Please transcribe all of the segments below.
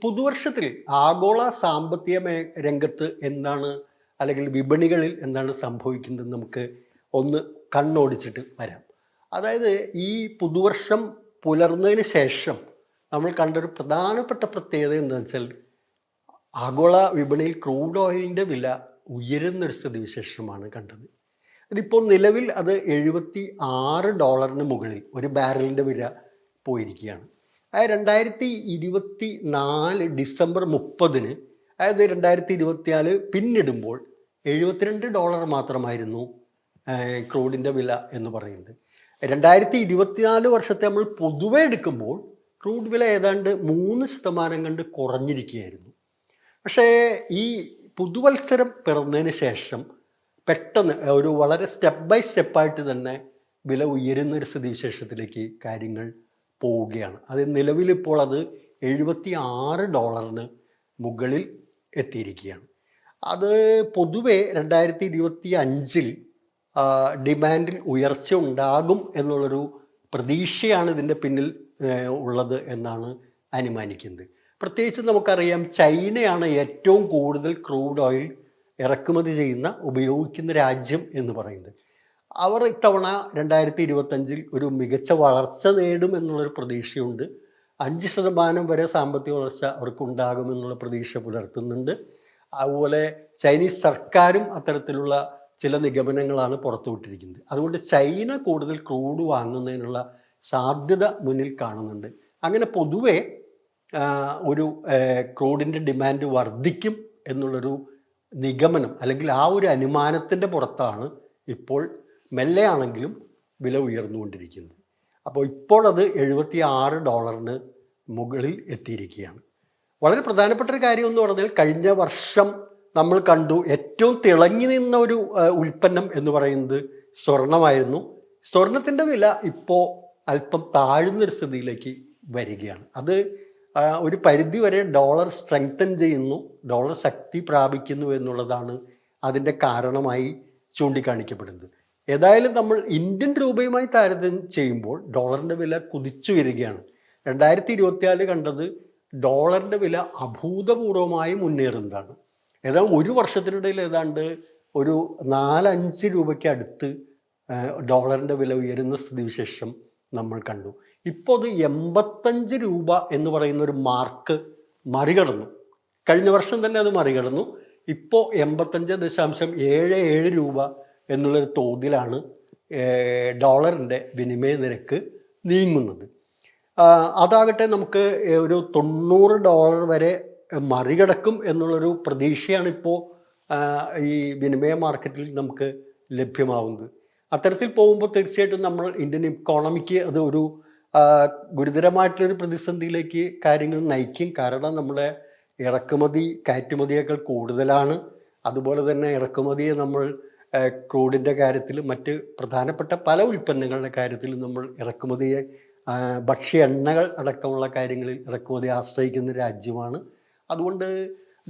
പുതുവർഷത്തിൽ ആഗോള സാമ്പത്തിക രംഗത്ത് എന്താണ്, അല്ലെങ്കിൽ വിപണികളിൽ എന്താണ് സംഭവിക്കുന്നത് നമുക്ക് ഒന്ന് കണ്ണോടിച്ചിട്ട് വരാം. അതായത് ഈ പുതുവർഷം പുലർന്നതിന് ശേഷം നമ്മൾ കണ്ടൊരു പ്രധാനപ്പെട്ട പ്രത്യേകത എന്താണെന്ന് വെച്ചാൽ, ആഗോള വിപണിയിൽ ക്രൂഡ് ഓയിലിൻ്റെ വില ഉയരുന്നൊരു സ്ഥിതിവിശേഷമാണ് കണ്ടത്. ഇതിപ്പോൾ നിലവിൽ അത് $76 മുകളിൽ ഒരു ബാരലിൻ്റെ വില പോയിരിക്കുകയാണ്. അതായത് 2024 ഡിസംബർ 30, അതായത് 2024 പിന്നിടുമ്പോൾ $72 മാത്രമായിരുന്നു ക്രൂഡിൻ്റെ വില എന്ന് പറയുന്നത്. 2024 വർഷത്തെ നമ്മൾ പൊതുവെ എടുക്കുമ്പോൾ ക്രൂഡ് വില ഏതാണ്ട് 3% കണ്ട് കുറഞ്ഞിരിക്കുകയായിരുന്നു. പക്ഷേ ഈ പുതുവത്സരം പിറന്നതിന് ശേഷം പെട്ടെന്ന് ഒരു വളരെ സ്റ്റെപ്പ് ബൈ സ്റ്റെപ്പായിട്ട് തന്നെ വില ഉയരുന്നൊരു സ്ഥിതിവിശേഷത്തിലേക്ക് കാര്യങ്ങൾ പോവുകയാണ്. അത് നിലവിലിപ്പോൾ അത് $76 മുകളിൽ എത്തിയിരിക്കുകയാണ്. അത് പൊതുവെ 2025 ഡിമാൻഡിൽ ഉയർച്ച ഉണ്ടാകും എന്നുള്ളൊരു പ്രതീക്ഷയാണ് ഇതിൻ്റെ പിന്നിൽ ഉള്ളത് എന്നാണ് അനുമാനിക്കുന്നത്. പ്രത്യേകിച്ച് നമുക്കറിയാം, ചൈനയാണ് ഏറ്റവും കൂടുതൽ ക്രൂഡ് ഓയിൽ ഇറക്കുമതി ചെയ്യുന്ന ഉപയോഗിക്കുന്ന രാജ്യം എന്ന് പറയുന്നത്. അവർ ഇത്തവണ 2025 ഒരു മികച്ച വളർച്ച നേടും എന്നുള്ളൊരു പ്രതീക്ഷയുണ്ട്. 5% വരെ സാമ്പത്തിക വളർച്ച അവർക്കുണ്ടാകുമെന്നുള്ള പ്രതീക്ഷ പുലർത്തുന്നുണ്ട്. അതുപോലെ ചൈനീസ് സർക്കാരും അത്തരത്തിലുള്ള ചില നിഗമനങ്ങളാണ് പുറത്തുവിട്ടിരിക്കുന്നത്. അതുകൊണ്ട് ചൈന കൂടുതൽ ക്രൂഡ് വാങ്ങുന്നതിനുള്ള സാധ്യത മുന്നിൽ കാണുന്നുണ്ട്. അങ്ങനെ പൊതുവെ ഒരു ക്രൂഡിൻ്റെ ഡിമാൻഡ് വർദ്ധിക്കും എന്നുള്ളൊരു നിഗമനം, അല്ലെങ്കിൽ ആ ഒരു അനുമാനത്തിൻ്റെ പുറത്താണ് ഇപ്പോൾ മെല്ലെയാണെങ്കിലും വില ഉയർന്നുകൊണ്ടിരിക്കുന്നത്. അപ്പോൾ ഇപ്പോൾ അത് $76 മുകളിൽ എത്തിയിരിക്കുകയാണ്. വളരെ പ്രധാനപ്പെട്ട ഒരു കാര്യം എന്ന് പറഞ്ഞാൽ, കഴിഞ്ഞ വർഷം നമ്മൾ കണ്ടു ഏറ്റവും തിളങ്ങി നിന്ന ഒരു ഉൽപ്പന്നം എന്ന് പറയുന്നത് സ്വർണമായിരുന്നു. സ്വർണത്തിൻ്റെ വില ഇപ്പോൾ അല്പം താഴ്ന്നൊരു സ്ഥിതിയിലേക്ക് വരികയാണ്. അത് ഒരു പരിധി വരെ ഡോളർ സ്ട്രെങ്തൻ ചെയ്യുന്നു, ഡോളർ ശക്തി പ്രാപിക്കുന്നു എന്നുള്ളതാണ് അതിൻ്റെ കാരണമായി ചൂണ്ടിക്കാണിക്കപ്പെടുന്നത്. ഏതായാലും നമ്മൾ ഇന്ത്യൻ രൂപയുമായി താരതമ്യം ചെയ്യുമ്പോൾ ഡോളറിൻ്റെ വില കുതിച്ചു വരികയാണ്. 2024 കണ്ടത് ഡോളറിൻ്റെ വില അഭൂതപൂർവമായി മുന്നേറുന്നതാണ്. ഏതാണ്ട് ഒരു വർഷത്തിനിടയിൽ ഏതാണ്ട് ഒരു 4-5 രൂപയ്ക്ക് അടുത്ത് ഡോളറിൻ്റെ വില ഉയരുന്ന സ്ഥിതിവിശേഷം നമ്മൾ കണ്ടു. ഇപ്പോൾ അത് 85 രൂപ എന്ന് പറയുന്ന ഒരു മാർക്ക് മറികടന്നു. കഴിഞ്ഞ വർഷം തന്നെ അത് മറികടന്നു. ഇപ്പോൾ 85.77 രൂപ എന്നുള്ളൊരു തോതിലാണ് ഡോളറിൻ്റെ വിനിമയ നിരക്ക് നീങ്ങുന്നത്. അതാകട്ടെ നമുക്ക് ഒരു $90 വരെ മറികടക്കും എന്നുള്ളൊരു പ്രതീക്ഷയാണ് ഇപ്പോൾ ഈ വിനിമയ മാർക്കറ്റിൽ നമുക്ക് ലഭ്യമാവുന്നത്. അത്തരത്തിൽ പോകുമ്പോൾ തീർച്ചയായിട്ടും നമ്മൾ ഇന്ത്യൻ ഇക്കോണമിക്ക് അത് ഒരു ഗുരുതരമായിട്ടുള്ളൊരു പ്രതിസന്ധിയിലേക്ക് കാര്യങ്ങൾ നയിക്കും. കാരണം നമ്മുടെ ഇറക്കുമതി കയറ്റുമതിയേക്കാൾ കൂടുതലാണ്. അതുപോലെ തന്നെ ഇറക്കുമതിയെ നമ്മൾ ക്രൂഡിൻ്റെ കാര്യത്തിൽ, മറ്റ് പ്രധാനപ്പെട്ട പല ഉൽപ്പന്നങ്ങളുടെ കാര്യത്തിൽ നമ്മൾ ഇറക്കുമതിയെ, ഭക്ഷ്യ എണ്ണകൾ അടക്കമുള്ള കാര്യങ്ങളിൽ ഇറക്കുമതി ആശ്രയിക്കുന്ന രാജ്യമാണ്. അതുകൊണ്ട്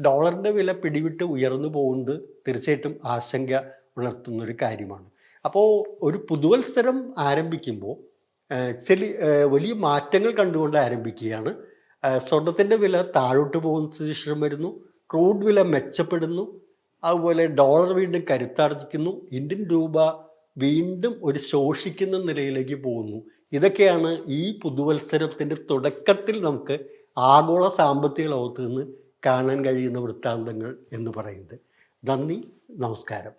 ഡോളറിൻ്റെ വില പിടിവിട്ട് ഉയർന്നു പോകുന്നത് തീർച്ചയായിട്ടും ആശങ്ക ഉണർത്തുന്നൊരു കാര്യമാണ്. അപ്പോൾ ഒരു പുതുവത്സരം ആരംഭിക്കുമ്പോൾ വലിയ മാറ്റങ്ങൾ കണ്ടുകൊണ്ട് ആരംഭിക്കുകയാണ്. സ്വർണത്തിൻ്റെ വില താഴോട്ട് പോകുന്ന സ്ഥിതിവിശേഷം വരുന്നു, ക്രൂഡ് വില മെച്ചപ്പെടുന്നു, അതുപോലെ ഡോളർ വീണ്ടും കരുത്താർജിക്കുന്നു, ഇന്ത്യൻ രൂപ വീണ്ടും ഒരു ശോഷിക്കുന്ന നിലയിലേക്ക് പോകുന്നു. ഇതൊക്കെയാണ് ഈ പുതുവത്സരത്തിൻ്റെ തുടക്കത്തിൽ നമുക്ക് ആഗോള സാമ്പത്തിക ലോകത്ത് നിന്ന് കാണാൻ കഴിയുന്ന വൃത്താന്തങ്ങൾ എന്ന് പറയുന്നത്. നന്ദി, നമസ്കാരം.